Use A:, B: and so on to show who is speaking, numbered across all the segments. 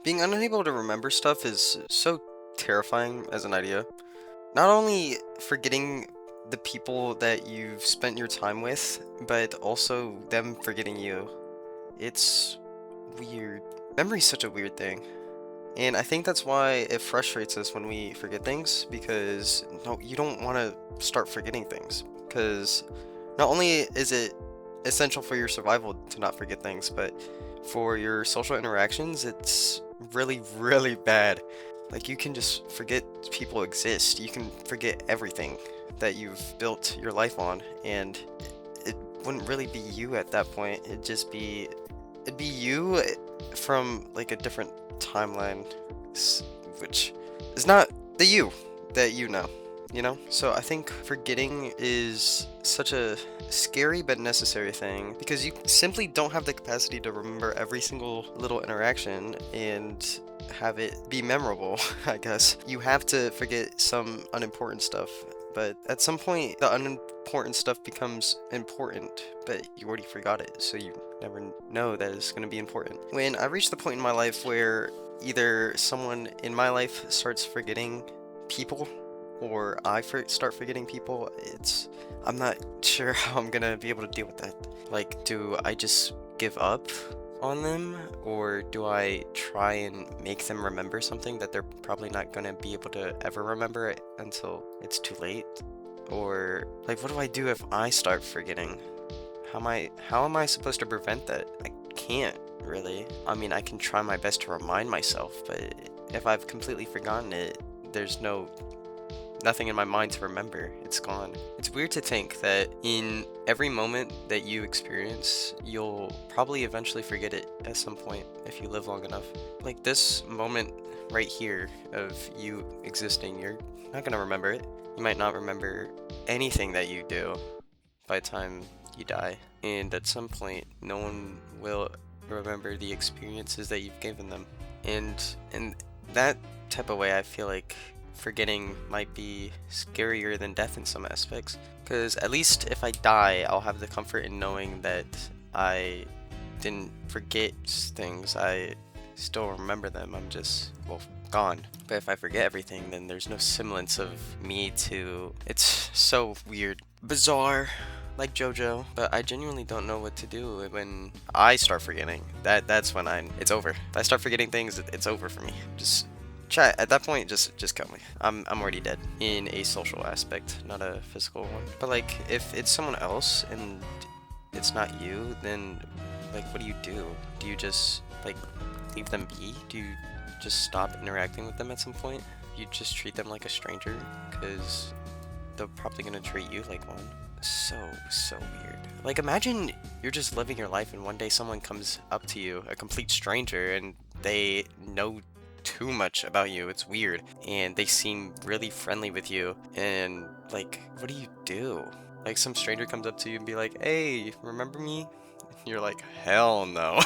A: Being unable to remember stuff is so terrifying as an idea. Not only forgetting the people that you've spent your time with, but also them forgetting you. It's weird. Memory's such a weird thing. And I think that's why it frustrates us when we forget things, because no, you don't want to start forgetting things. Because not only is it essential for your survival to not forget things, but for your social interactions, it's really, really bad. Like, you can just forget people exist. You can forget everything that you've built your life on, and it wouldn't really be you at that point. It'd be you from like a different timeline, which is not the you that you know, you know? So I think forgetting is such a scary but necessary thing because you simply don't have the capacity to remember every single little interaction and have it be memorable, I guess. You have to forget some unimportant stuff, but at some point, the unimportant stuff becomes important, but you already forgot it, so you never know that it's going to be important. When I reach the point in my life where either someone in my life starts forgetting people or start forgetting people, I'm not sure how I'm gonna be able to deal with that. Like, do I just give up on them, or do I try and make them remember something that they're probably not gonna be able to ever remember it until it's too late? Or like, what do I do if I start forgetting? How am I supposed to prevent that? I can't really. I mean, I can try my best to remind myself, but if I've completely forgotten it, there's nothing in my mind to remember. It's gone. It's weird to think that in every moment that you experience, you'll probably eventually forget it at some point if you live long enough. Like this moment right here of you existing, you're not gonna remember it. You might not remember anything that you do by the time you die. And at some point, no one will remember the experiences that you've given them. And in that type of way, I feel like forgetting might be scarier than death in some aspects. Because at least if I die, I'll have the comfort in knowing that I didn't forget things. I still remember them. I'm just, well, gone. But if I forget everything, then there's no semblance of me to. It's so weird. Bizarre. Like JoJo, but I genuinely don't know what to do when I start forgetting. That's when it's over. If I start forgetting things, it's over for me. Just chat at that point, just kill me. I'm already dead in a social aspect, not a physical one. But like if it's someone else and it's not you, then like what do you do? Do you just like leave them be? Do you just stop interacting with them at some point? You just treat them like a stranger because they're probably gonna treat you like one. So weird. Like imagine you're just living your life and one day someone comes up to you, a complete stranger, and they know too much about you. It's weird. And they seem really friendly with you. And like, what do you do? Like some stranger comes up to you and be like, "Hey, remember me?" And you're like, "Hell no."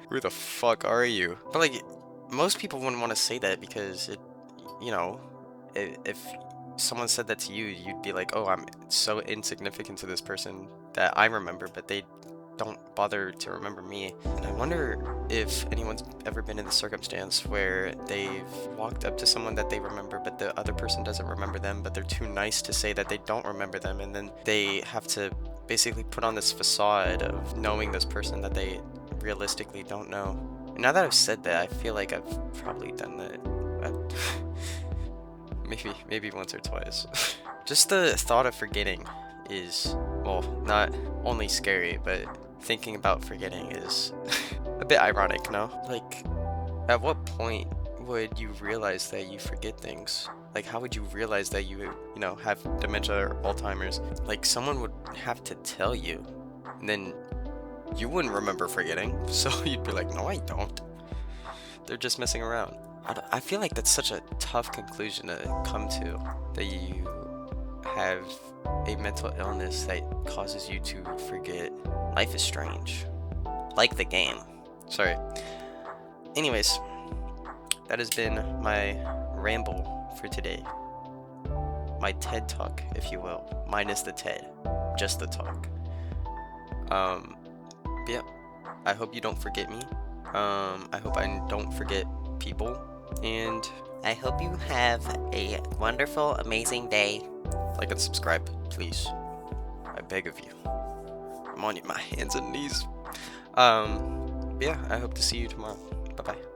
A: Who the fuck are you? But like most people wouldn't want to say that because you know, if someone said that to you, you'd be like, "Oh, I'm so insignificant to this person that I remember, but they don't bother to remember me." And I wonder if anyone's ever been in the circumstance where they've walked up to someone that they remember, but the other person doesn't remember them, but they're too nice to say that they don't remember them, and then they have to basically put on this facade of knowing this person that they realistically don't know. And now that I've said that, I feel like I've probably done that. Maybe once or twice. Just the thought of forgetting is, well, not only scary, but thinking about forgetting is a bit ironic, no? Like, at what point would you realize that you forget things? Like, how would you realize that you know, have dementia or Alzheimer's? Like, someone would have to tell you, and then you wouldn't remember forgetting, so you'd be like, no, I don't. They're just messing around. I feel like that's such a tough conclusion to come to, that you have a mental illness that causes you to forget. Life is strange. Like the game. Sorry. Anyways, that has been my ramble for today. My TED talk, if you will. Minus the TED. Just the talk. Yeah. I hope you don't forget me. I hope I don't forget people, and
B: I hope you have a wonderful, amazing day.
A: like and subscribe, please. I beg of you. I'm on my hands and knees. Yeah, I hope to see you tomorrow. Bye bye.